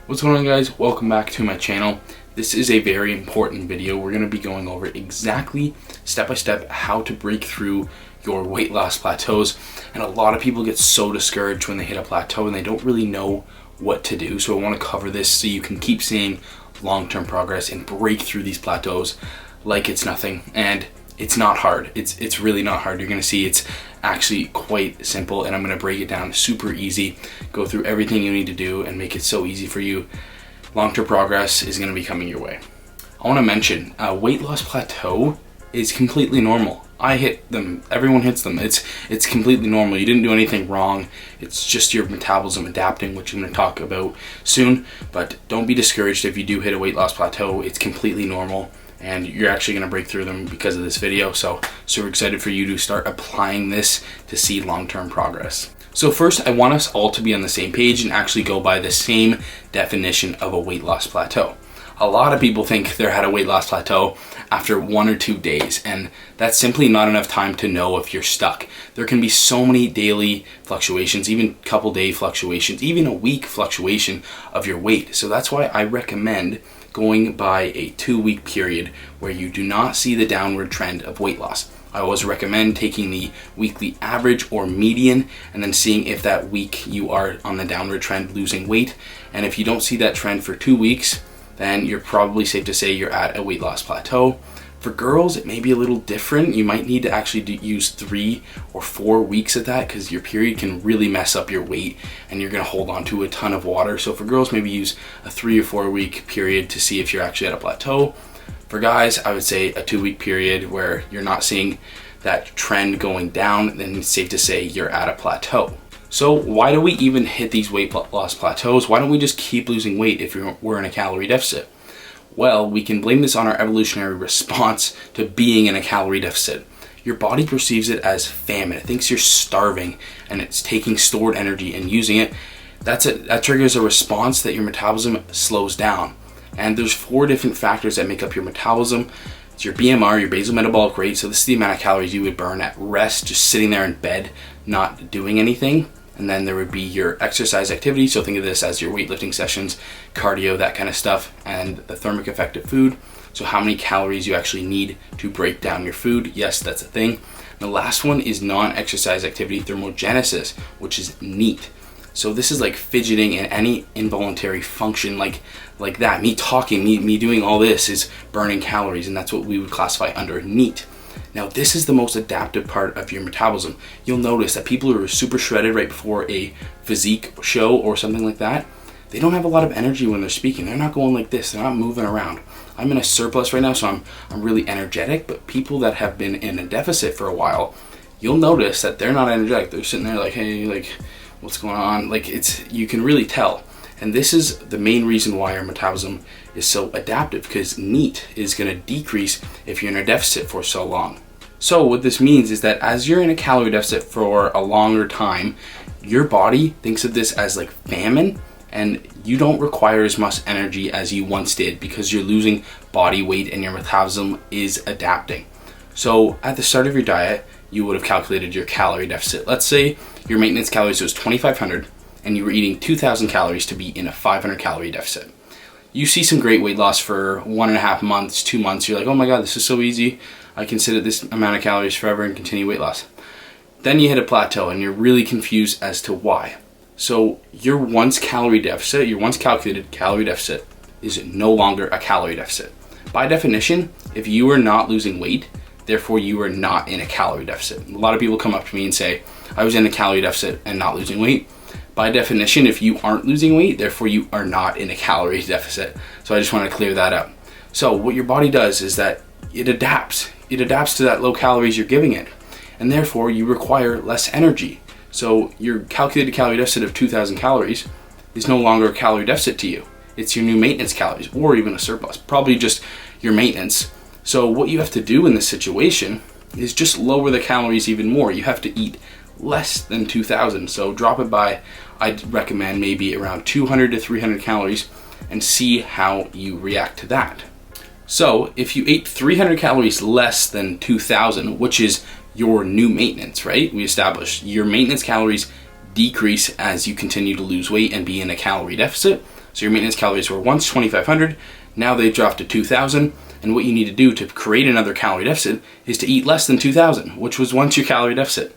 What's going on, guys? Welcome back to my channel. This is a very important video. We're going to be going over exactly step by step how to break through your weight loss plateaus. And a lot of people get so discouraged when they hit a plateau and they don't really know what to do. So I want to cover this so you can keep seeing long-term progress and break through these plateaus like it's nothing. And it's not hard. It's really not hard. You're going to see it's actually quite simple, and I'm going to break it down super easy, go through everything you need to do and make it so easy for you. Long-term progress is going to be coming your way. I want to mention a weight loss plateau is completely normal. I hit them, everyone hits them. It's completely normal. You didn't do anything wrong. It's just your metabolism adapting, which I'm going to talk about soon. But don't be discouraged if you do hit a weight loss plateau. It's completely normal, and you're actually going to break through them because of this video. So super excited for you to start applying this to see long-term progress. So first, I want us all to be on the same page and actually go by the same definition of a weight loss plateau. A lot of people think they're at a weight loss plateau after 1 or 2 days, and that's simply not enough time to know if you're stuck. There can be so many daily fluctuations, even couple day fluctuations, even a week fluctuation of your weight. So that's why I recommend going by a 2-week period where you do not see the downward trend of weight loss. I always recommend taking the weekly average or median and then seeing if that week you are on the downward trend losing weight. And if you don't see that trend for 2 weeks, then you're probably safe to say you're at a weight loss plateau. For girls, it may be a little different. You might need to actually use 3 or 4 weeks of that because your period can really mess up your weight and you're going to hold on to a ton of water. So for girls, maybe use a 3 or 4 week period to see if you're actually at a plateau. For guys, I would say a 2-week period where you're not seeing that trend going down, then it's safe to say you're at a plateau. So why do we even hit these weight loss plateaus? Why don't we just keep losing weight if we're in a calorie deficit? Well, we can blame this on our evolutionary response to being in a calorie deficit. Your body perceives it as famine. It thinks you're starving and it's taking stored energy and using it. That triggers a response that your metabolism slows down. And there's 4 different factors that make up your metabolism. It's your BMR, your basal metabolic rate. So this is the amount of calories you would burn at rest, just sitting there in bed, not doing anything. And then there would be your exercise activity. So think of this as your weightlifting sessions, cardio, that kind of stuff, and the thermic effect of food. So how many calories you actually need to break down your food. Yes, that's a thing. And the last one is non-exercise activity thermogenesis, which is NEAT. So this is like fidgeting and any involuntary function like that. Me talking, me doing all this is burning calories, and that's what we would classify under NEAT. Now, this is the most adaptive part of your metabolism. You'll notice that people who are super shredded right before a physique show or something like that, they don't have a lot of energy when they're speaking. They're not going like this. They're not moving around. I'm in a surplus right now, so I'm really energetic, but people that have been in a deficit for a while, you'll notice that they're not energetic. They're sitting there like, hey, like, what's going on? Like, you can really tell. And this is the main reason why our metabolism is so adaptive, because NEAT is going to decrease if you're in a deficit for so long. So what this means is that as you're in a calorie deficit for a longer time, your body thinks of this as like famine, and you don't require as much energy as you once did because you're losing body weight and your metabolism is adapting. So at the start of your diet, you would have calculated your calorie deficit. Let's say your maintenance calories was 2,500 and you were eating 2,000 calories to be in a 500 calorie deficit. You see some great weight loss for 1.5 months, 2 months. You're like, oh my God, this is so easy. I can sit at this amount of calories forever and continue weight loss. Then you hit a plateau and you're really confused as to why. So your once calculated calorie deficit is no longer a calorie deficit. By definition, if you are not losing weight, therefore you are not in a calorie deficit. A lot of people come up to me and say, I was in a calorie deficit and not losing weight. By definition, if you aren't losing weight, therefore you are not in a calorie deficit. So I just want to clear that up. So what your body does is that it adapts. It adapts to that low calories you're giving it. And therefore you require less energy. So your calculated calorie deficit of 2,000 calories is no longer a calorie deficit to you. It's your new maintenance calories, or even a surplus, probably just your maintenance. So what you have to do in this situation is just lower the calories even more. You have to eat less than 2,000. So drop it by, I'd recommend maybe around 200 to 300 calories and see how you react to that. So if you ate 300 calories less than 2,000, which is your new maintenance, right? We established your maintenance calories decrease as you continue to lose weight and be in a calorie deficit. So your maintenance calories were once 2,500, now they've dropped to 2,000, and what you need to do to create another calorie deficit is to eat less than 2,000, which was once your calorie deficit.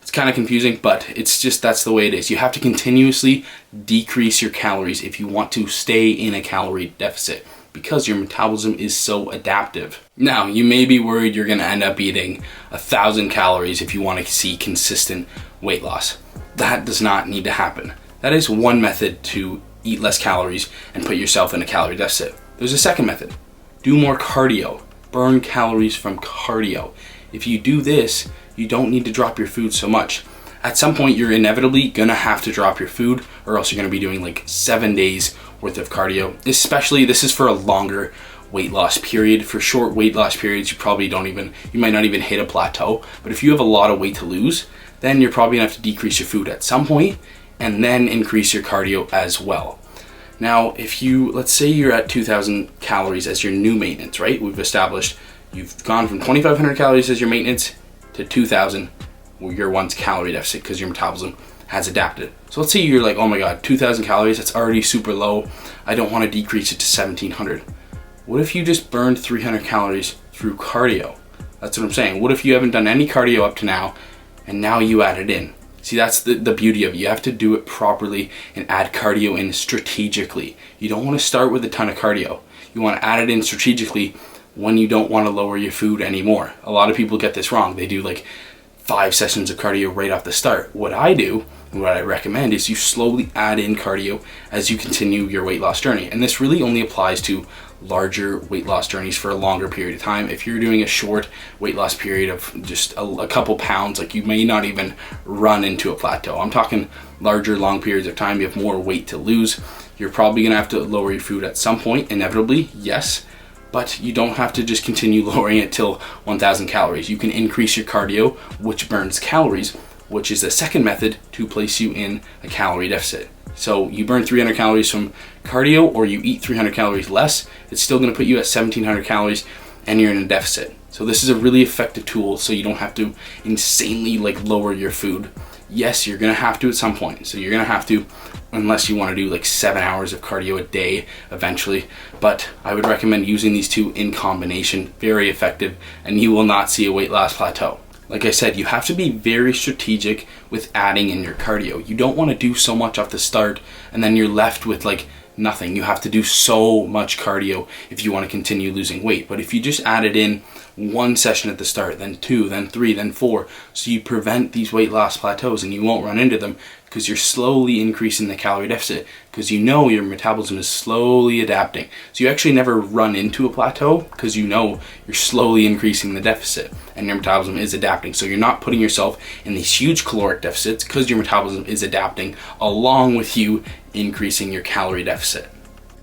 It's kind of confusing, but it's just, that's the way it is. You have to continuously decrease your calories if you want to stay in a calorie deficit, because your metabolism is so adaptive. Now, you may be worried you're gonna end up eating 1,000 calories if you want to see consistent weight loss. That does not need to happen. That is one method to eat less calories and put yourself in a calorie deficit. There's a second method. Do more cardio. Burn calories from cardio. If you do this, you don't need to drop your food so much. At some point, you're inevitably gonna have to drop your food, or else you're gonna be doing like 7 days worth of cardio. Especially, this is for a longer weight loss period. For short weight loss periods, you might not even hit a plateau. But if you have a lot of weight to lose, then you're probably gonna have to decrease your food at some point and then increase your cardio as well. Now, let's say you're at 2,000 calories as your new maintenance, right? We've established you've gone from 2,500 calories as your maintenance to 2,000, your once calorie deficit, because your metabolism has adapted. So let's say you're like, oh my God, 2,000 calories, that's already super low. I don't want to decrease it to 1,700. What if you just burned 300 calories through cardio? That's what I'm saying. What if you haven't done any cardio up to now, and now you add it in? See, that's the beauty of it. You have to do it properly and add cardio in strategically. You don't want to start with a ton of cardio. You want to add it in strategically when you don't want to lower your food anymore. A lot of people get this wrong. They do like 5 sessions of cardio right off the start. What I do, and what I recommend, is you slowly add in cardio as you continue your weight loss journey. And this really only applies to larger weight loss journeys for a longer period of time. If you're doing a short weight loss period of just a couple pounds, like you may not even run into a plateau. I'm talking larger, long periods of time. You have more weight to lose. You're probably gonna have to lower your food at some point, inevitably, yes. But you don't have to just continue lowering it till 1,000 calories. You can increase your cardio, which burns calories, which is the second method to place you in a calorie deficit. So you burn 300 calories from cardio, or you eat 300 calories less, it's still gonna put you at 1,700 calories and you're in a deficit. So this is a really effective tool, so you don't have to insanely lower your food. Yes, you're gonna have to at some point. So you're gonna have to, unless you wanna do like 7 hours of cardio a day eventually. But I would recommend using these two in combination, very effective, and you will not see a weight loss plateau. Like I said, you have to be very strategic with adding in your cardio. You don't wanna do so much off the start and then you're left with nothing. You have to do so much cardio if you want to continue losing weight. But if you just add it in 1 session at the start, then 2, then 3, then 4, so you prevent these weight loss plateaus and you won't run into them, because you're slowly increasing the calorie deficit, because you know your metabolism is slowly adapting. So you actually never run into a plateau, because you know you're slowly increasing the deficit and your metabolism is adapting. So you're not putting yourself in these huge caloric deficits, because your metabolism is adapting along with you increasing your calorie deficit.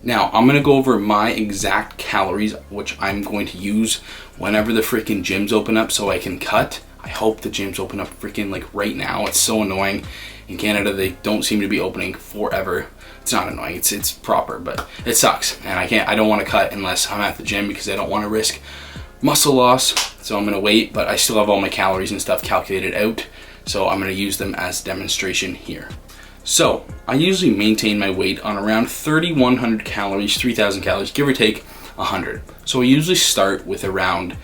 Now, I'm gonna go over my exact calories, which I'm going to use whenever the freaking gyms open up so I can cut. I hope the gyms open up freaking right now. It's so annoying. In Canada, they don't seem to be opening forever. It's not annoying, it's proper, but it sucks. And I don't wanna cut unless I'm at the gym, because I don't wanna risk muscle loss. So I'm gonna wait, but I still have all my calories and stuff calculated out. So I'm gonna use them as demonstration here. So I usually maintain my weight on around 3,100 calories, 3,000 calories, give or take 100. So I usually start with around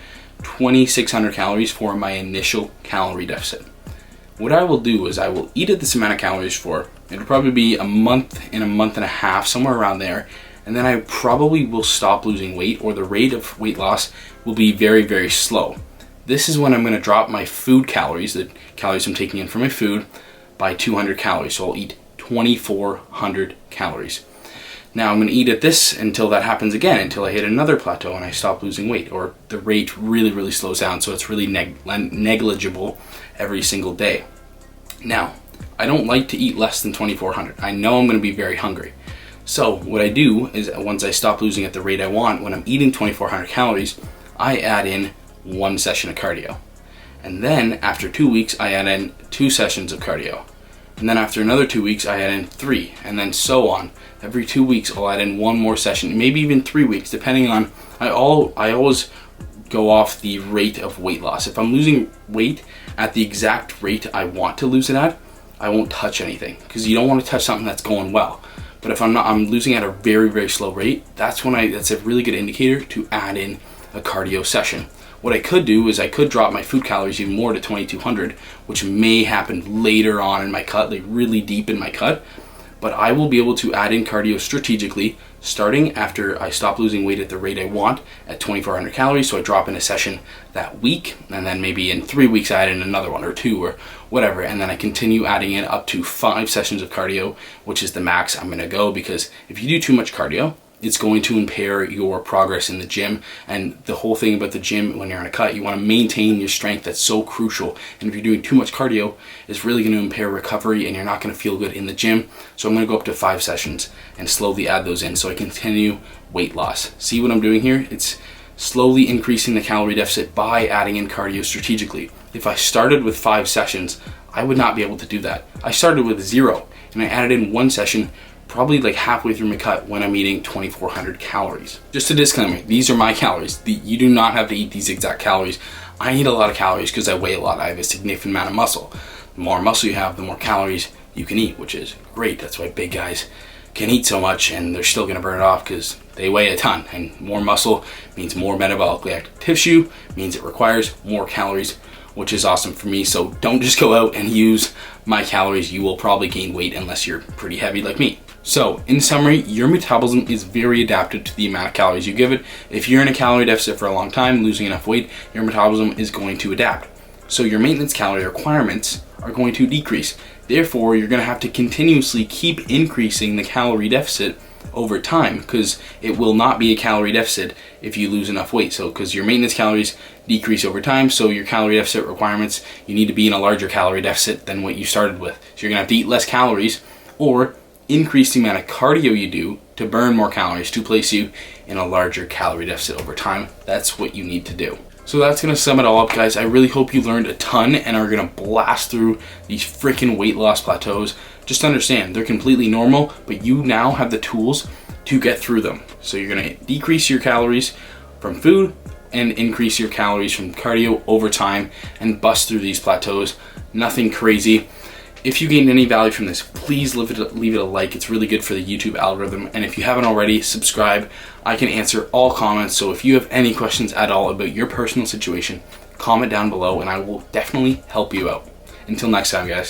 2,600 calories for my initial calorie deficit. What I will do is I will eat at this amount of calories for, it'll probably be a month and a half, somewhere around there. And then I probably will stop losing weight, or the rate of weight loss will be very, very slow. This is when I'm gonna drop my food calories, the calories I'm taking in from my food, by 200 calories. So I'll eat 2,400 calories. Now I'm gonna eat at this until that happens again, until I hit another plateau and I stop losing weight, or the rate really, really slows down, so it's really negligible every single day. Now, I don't like to eat less than 2,400. I know I'm gonna be very hungry. So what I do is, once I stop losing at the rate I want, when I'm eating 2,400 calories, I add in 1 session of cardio. And then after 2 weeks, I add in 2 sessions of cardio. And then after another 2 weeks, I add in 3, and then so on. Every 2 weeks, I'll add in 1 more session, maybe even 3 weeks, depending on, I always go off the rate of weight loss. If I'm losing weight at the exact rate I want to lose it at, I won't touch anything, because you don't want to touch something that's going well. But if I'm losing at a very, very slow rate, that's a really good indicator to add in a cardio session. What I could do is I could drop my food calories even more to 2200, which may happen later on in my cut, like really deep in my cut. But I will be able to add in cardio strategically, starting after I stop losing weight at the rate I want at 2400 calories. So I drop in a session that week, and then maybe in 3 weeks I add in another one or two or whatever. And then I continue adding in up to 5 sessions of cardio, which is the max I'm gonna go, because if you do too much cardio, it's going to impair your progress in the gym. And the whole thing about the gym, when you're on a cut, you want to maintain your strength. That's so crucial. And if you're doing too much cardio, it's really going to impair recovery and you're not going to feel good in the gym. So I'm going to go up to 5 sessions and slowly add those in so I continue weight loss. See what I'm doing here? It's slowly increasing the calorie deficit by adding in cardio strategically. If I started with 5 sessions, I would not be able to do that. I started with 0 and I added in 1 session probably like halfway through my cut when I'm eating 2400 calories. Just a disclaimer, these are my calories. You do not have to eat these exact calories. I eat a lot of calories because I weigh a lot. I have a significant amount of muscle. The more muscle you have, the more calories you can eat, which is great. That's why big guys can eat so much and they're still gonna burn it off because they weigh a ton. And more muscle means more metabolically active tissue, means it requires more calories, which is awesome for me. So don't just go out and use my calories. You will probably gain weight unless you're pretty heavy like me. So in summary, your metabolism is very adapted to the amount of calories you give it. If you're in a calorie deficit for a long time, losing enough weight, your metabolism is going to adapt. So your maintenance calorie requirements are going to decrease. Therefore, you're going to have to continuously keep increasing the calorie deficit over time, because it will not be a calorie deficit if you lose enough weight. So because your maintenance calories decrease over time, so your calorie deficit requirements, you need to be in a larger calorie deficit than what you started with. So you're going to have to eat less calories or increase the amount of cardio you do to burn more calories to place you in a larger calorie deficit over time. That's what you need to do. So that's going to sum it all up, guys. I really hope you learned a ton and are going to blast through these freaking weight loss plateaus. Just understand, they're completely normal, but you now have the tools to get through them. So you're going to decrease your calories from food and increase your calories from cardio over time and bust through these plateaus. Nothing crazy. If you gained any value from this, please leave it a like. It's really good for the YouTube algorithm. And if you haven't already, subscribe. I can answer all comments. So if you have any questions at all about your personal situation, comment down below and I will definitely help you out. Until next time, guys.